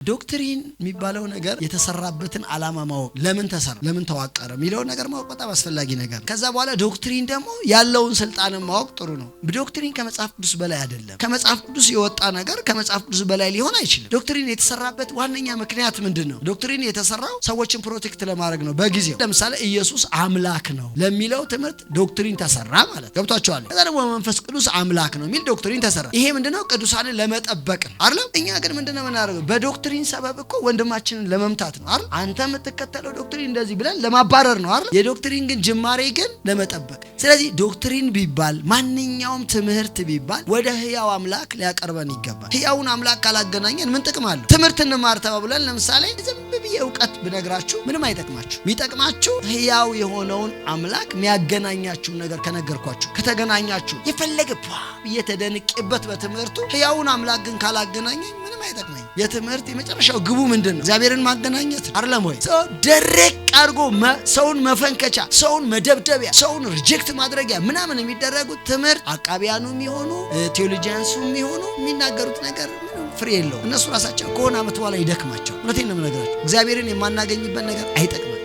ዶክትሪን የሚባለው ነገር የተሰራበትን ዓላማ ማወቅ ለምን ተሰራ ለምን ተዋቀረ የሚለው ነገር ማወቅ በጣም አስፈላጊ ነገር። ከዛ በኋላ ዶክትሪን ደግሞ ያለውን ስልጣን ማወቅ ጥሩ ነው። ዶክትሪን ከመጽሐፍ ቅዱስ በላይ አይደለም። ከመጽሐፍ ቅዱስ የወጣ ነገር ከመጽሐፍ ቅዱስ በላይ ሊሆን አይችልም። ዶክትሪን የተሰራበት ዋነኛ ምክንያት ምንድነው? ዶክትሪን የተሰራው ሰዎችን ፕሮቴክት ለማድረግ ነው። በጊዜው ለምሳሌ ኢየሱስ አምላክ ነው ለሚለው ትምህርት ዶክትሪን ተሰራ ማለት ገብቷቸዋል። ከዛ ደግሞ መንፈስ ቅዱስ አምላክ ነው የሚል ዶክትሪን ተሰራ። ይሄ ምንድነው? ቅዱሳንን ለመጠበቅ ነው አይደል? እኛ ግን ምንድነው የምናደርገው? በዶክትሪን ሰበብ እኮ ወንድማችንን ለመምታት ነው አይደል? አንተ የምትከተለው ዶክትሪን እንደዚህ ብለን ለማባረር ነው አይደል? የዶክትሪን ግን ጅማሬ ግን ለመጠበቅ። ስለዚህ ዶክትሪን ቢባል ማንኛውም ትምህርት ቢባል ወደ ህያው አምላክ ሊያቀርበን ይገባል። ህያውን አምላክ ካላገናኘን ምን ጥቅም አለው? ትምህርት እንማር ተባብለን ለምሳሌ ዝም ብዬ እውቀት ብነግራችሁ ምንም አይጠቅማችሁ። የሚጠቅማችሁ ህያው የሆነውን አምላክ የሚያገናኛችሁ ነገር ከነገርኳችሁ ከተገናኛችሁ የፈለገ እየተደነቀበት በትምህርቱ ህያውን አምላክ ግን ካላገናኘኝ ምንም አይጠቅመኝ። የትምህርት የመጨረሻው ግቡ ምንድነው? እግዚአብሔርን ማገናኘት አይደለም ወይ? ሰው ደረቅ አድርጎ ሰውን መፈንከቻ፣ ሰውን መደብደቢያ፣ ሰውን ሪጀክት ማድረጊያ ምናምን የሚደረጉት ትምህርት አቃቢያኑ የሚሆኑ ቴዎሎጂያንሱ የሚሆኑ የሚናገሩት ነገር ፍሬ የለው። እነሱ ራሳቸው ከሆነ ዓመት በኋላ ይደክማቸው። እውነቴን ነው የምነግራችሁ። እግዚአብሔርን የማናገኝበት ነገር አይጠቅምም።